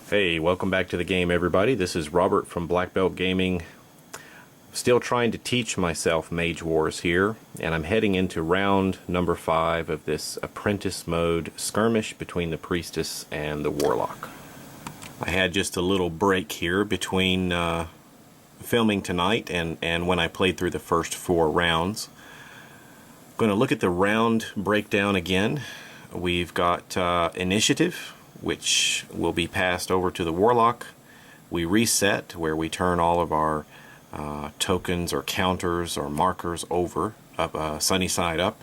Hey, welcome back to the game, everybody. This is Robert from Black Belt Gaming. Still trying to teach myself Mage Wars here, and I'm heading into round number 5 of this Apprentice Mode skirmish between the Priestess and the Warlock. I had just a little break here between filming tonight and when I played through the first 4 rounds. Going to look at the round breakdown again. We've got initiative, which will be passed over to the Warlock. We reset, where we turn all of our tokens or counters or markers over, sunny side up.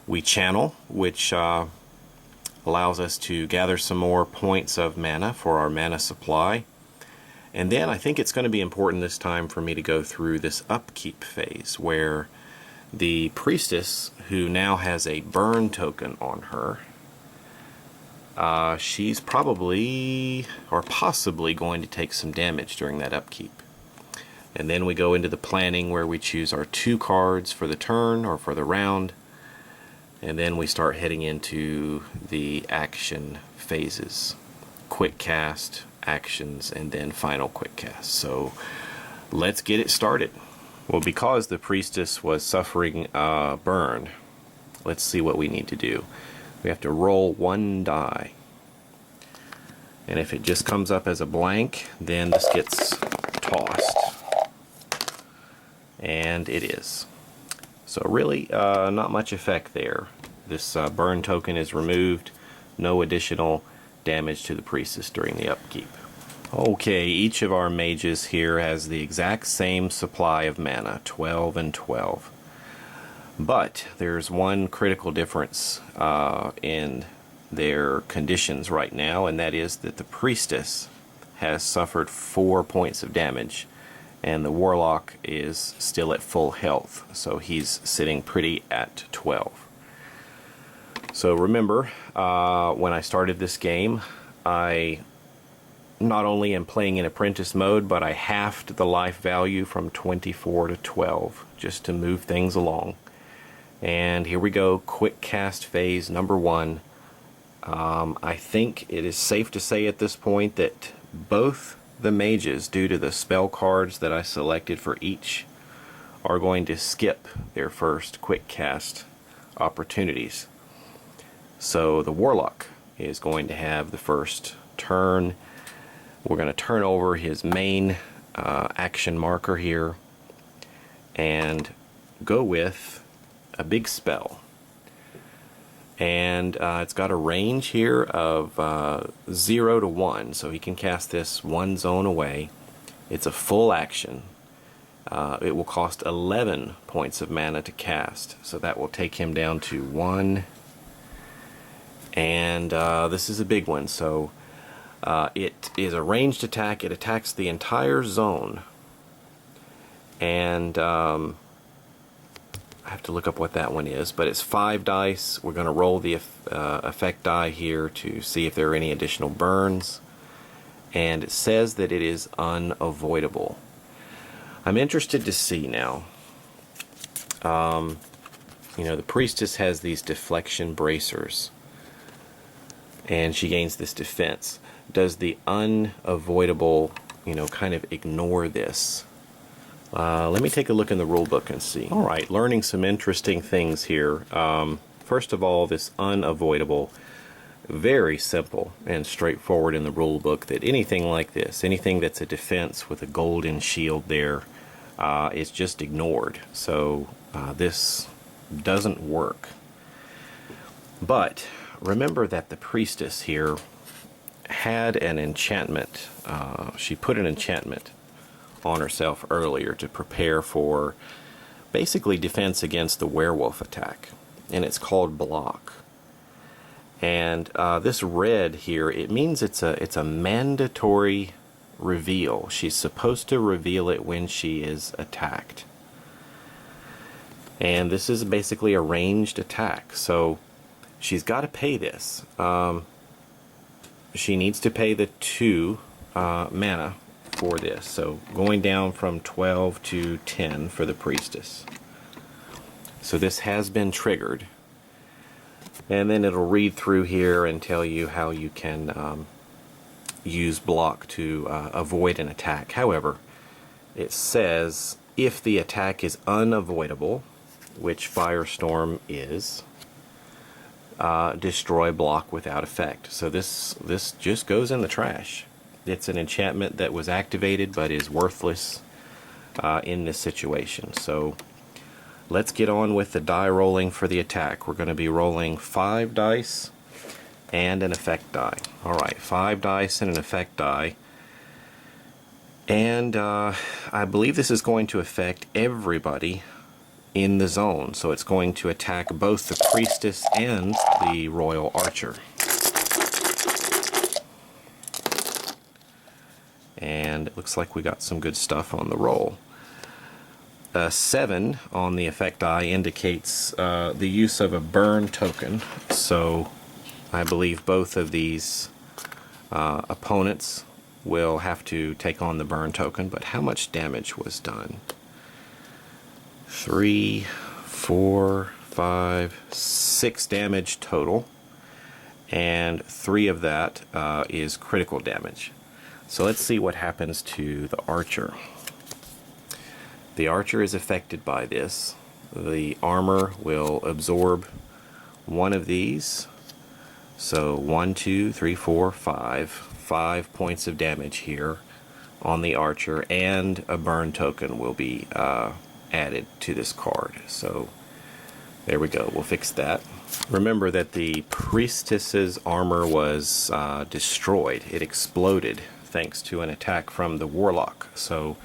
We channel, which allows us to gather some more points of mana for our mana supply. And then I think it's going to be important this time for me to go through this upkeep phase, where the Priestess, who now has a burn token on her, she's probably or possibly going to take some damage during that upkeep. And then we go into the planning, where we choose our 2 cards for the turn or for the round, and then we start heading into the action phases: quick cast, actions, and then final quick cast. So let's get it started. Well, because the Priestess was suffering burn, let's see what we need to do. We have to roll 1 die, and if it just comes up as a blank, then this gets tossed, and it is. So really not much effect there. This burn token is removed. No additional damage to the Priestess during the upkeep. Okay, each of our mages here has the exact same supply of mana, 12 and 12. But there's one critical difference in their conditions right now, and that is that the Priestess has suffered 4 points of damage, and the Warlock is still at full health, so he's sitting pretty at 12. So remember, when I started this game, I not only am playing in Apprentice Mode, but I halved the life value from 24 to 12, just to move things along. And here we go, quick cast phase number 1. I think it is safe to say at this point that both the mages, due to the spell cards that I selected for each, are going to skip their first quick cast opportunities. So the Warlock is going to have the first turn. We're going to turn over his main action marker here and go with a big spell, and it's got a range here of 0 to 1, so he can cast this 1 zone away. It's a full action. It will cost 11 points of mana to cast, so that will take him down to 1, and this is a big one. So it is a ranged attack. It attacks the entire zone, and I have to look up what that one is, but it's 5 dice. We're going to roll the effect die here to see if there are any additional burns, and it says that it is unavoidable. I'm interested to see now. You know, the Priestess has these deflection bracers, and she gains this defense. Does the unavoidable, you know, kind of ignore this? Let me take a look in the rule book and see. Alright, learning some interesting things here. First of all, this unavoidable, very simple and straightforward in the rule book, that anything like this, anything that's a defense with a golden shield there, is just ignored. So this doesn't work. But remember that the Priestess here had an enchantment. She put an enchantment on herself earlier to prepare for basically defense against the werewolf attack, and it's called block. And this red here, it means it's a mandatory reveal. She's supposed to reveal it when she is attacked, and this is basically a ranged attack, so she's got to pay this. She needs to pay the 2 mana for this, so going down from 12 to 10 for the Priestess. So this has been triggered, and then it'll read through here and tell you how you can use block to avoid an attack. However, it says if the attack is unavoidable, which Firestorm is, destroy block without effect. So this just goes in the trash. It's an enchantment that was activated but is worthless in this situation. So let's get on with the die rolling for the attack. We're going to be rolling 5 dice and an effect die. Alright, 5 dice and an effect die. And I believe this is going to affect everybody in the zone. So it's going to attack both the Priestess and the Royal Archer. And it looks like we got some good stuff on the roll. 7 on the effect die indicates the use of a burn token. So I believe both of these opponents will have to take on the burn token. But how much damage was done? 3, 4, 5, 6 damage total. And 3 of that is critical damage. So let's see what happens to the Archer. The Archer is affected by this. The armor will absorb 1 of these. So 1, 2, 3, 4, 5. 5 points of damage here on the Archer, and a burn token will be added to this card. So there we go. We'll fix that. Remember that the Priestess's armor was destroyed. It exploded thanks to an attack from the Warlock. So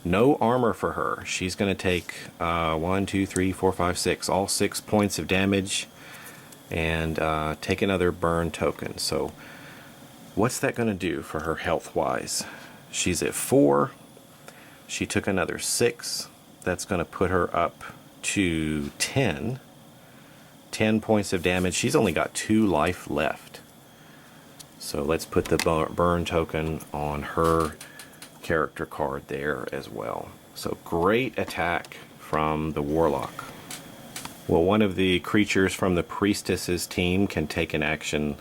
no armor for her. She's going to take 1, 2, 3, 4, 5, 6, all 6 points of damage, and take another burn token. So what's that going to do for her health-wise? She's at 4. She took another 6. That's going to put her up to 10. 10 points of damage. She's only got 2 life left. So let's put the burn token on her character card there as well. So great attack from the Warlock. Well, one of the creatures from the Priestess's team can take an action.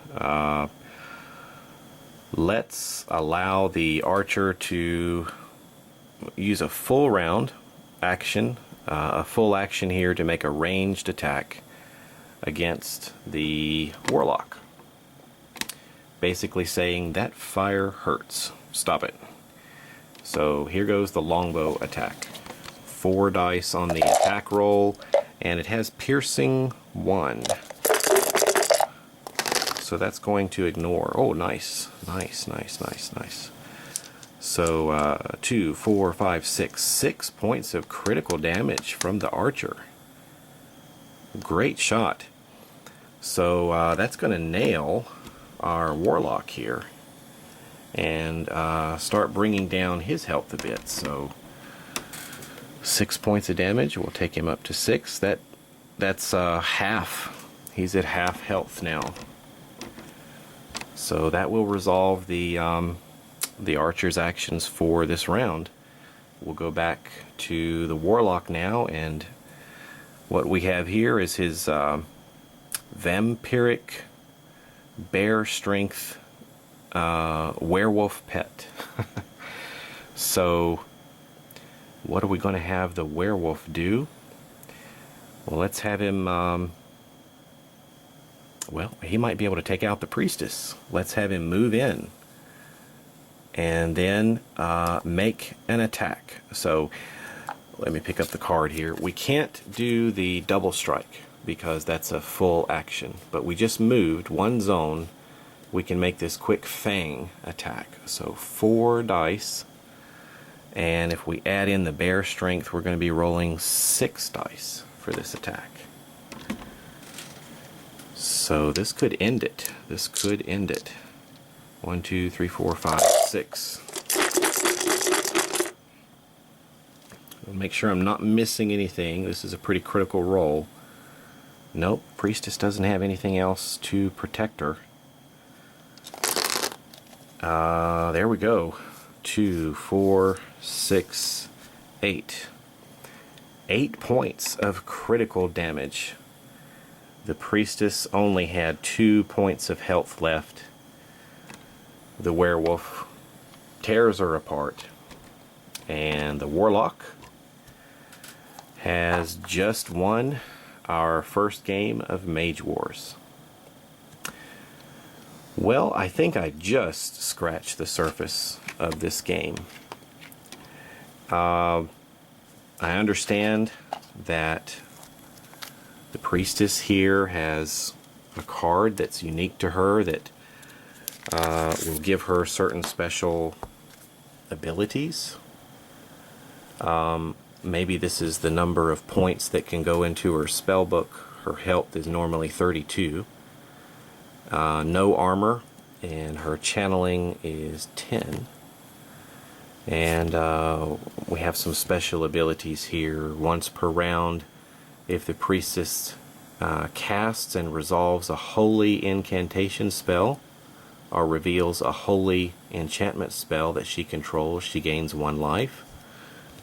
Let's allow the Archer to use a full round action, a full action here to make a ranged attack against the Warlock. Basically saying that fire hurts. Stop it. So here goes the longbow attack. 4 dice on the attack roll, and it has piercing 1. So that's going to ignore. Oh, nice. Nice, nice, nice, nice. So 2, 4, 5, 6. 6 points of critical damage from the Archer. Great shot. So that's going to nail our Warlock here and start bringing down his health a bit. So 6 points of damage will take him up to 6. That's half. He's at half health now. So that will resolve the Archer's actions for this round. We'll go back to the Warlock now, and what we have here is his vampiric bear strength werewolf pet. So what are we going to have the werewolf do? Well, let's have him well, he might be able to take out the Priestess. Let's have him move in and then make an attack. So let me pick up the card here. We can't do the double strike because that's a full action, but we just moved 1 zone. We can make this quick fang attack. So 4 dice, and if we add in the bear strength, we're going to be rolling 6 dice for this attack. So this could end it. This could end it. 1, 2, 3, 4, 5, 6. Make sure I'm not missing anything. This is a pretty critical roll. Nope, Priestess doesn't have anything else to protect her. There we go. 2, 4, 6, 8. 8 points of critical damage. The Priestess only had 2 points of health left. the werewolf tears her apart, and the Warlock has just won our first game of Mage Wars. Well, I think I just scratched the surface of this game. I understand that the Priestess here has a card that's unique to her that will give her certain special abilities. Maybe this is the number of points that can go into her spell book. Her health is normally 32. No armor, and her channeling is 10. And we have some special abilities here. Once per round, if the Priestess casts and resolves a holy incantation spell or reveals a holy enchantment spell that she controls, she gains 1 life.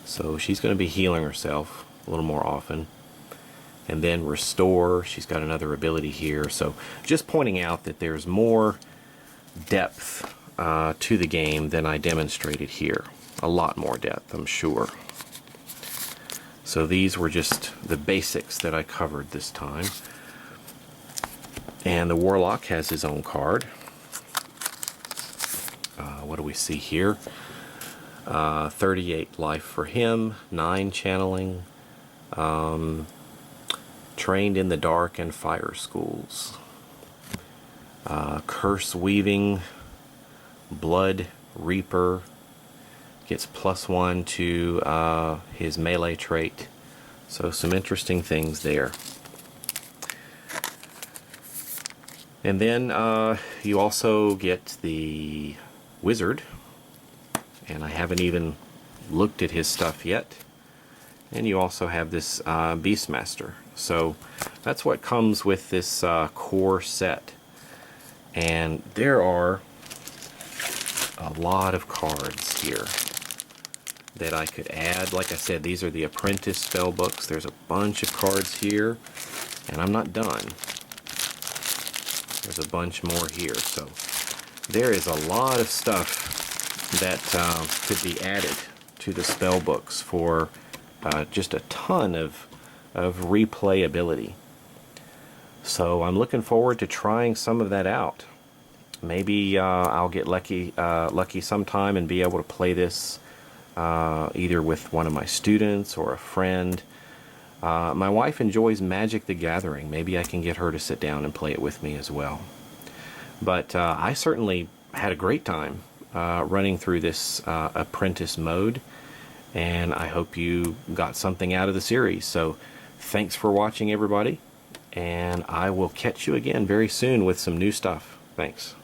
So she's going to be healing herself a little more often. And then restore, she's got another ability here. So just pointing out that there's more depth to the game than I demonstrated here. A lot more depth, I'm sure. So these were just the basics that I covered this time. And the Warlock has his own card. What do we see here? 38 life for him, 9 channeling, trained in the dark and fire schools, curse weaving, blood reaper, gets +1 to his melee trait. So some interesting things there. And then you also get the wizard, and I haven't even looked at his stuff yet. And you also have this Beastmaster. So that's what comes with this core set. And there are a lot of cards here that I could add. Like I said, these are the Apprentice spell books. There's a bunch of cards here, and I'm not done. There's a bunch more here. So there is a lot of stuff that could be added to the spell books for just a ton of replayability. So I'm looking forward to trying some of that out. Maybe I'll get lucky sometime and be able to play this either with one of my students or a friend. My wife enjoys Magic the Gathering. Maybe I can get her to sit down and play it with me as well. But I certainly had a great time running through this Apprentice Mode, and I hope you got something out of the series. So thanks for watching, everybody, and I will catch you again very soon with some new stuff. Thanks.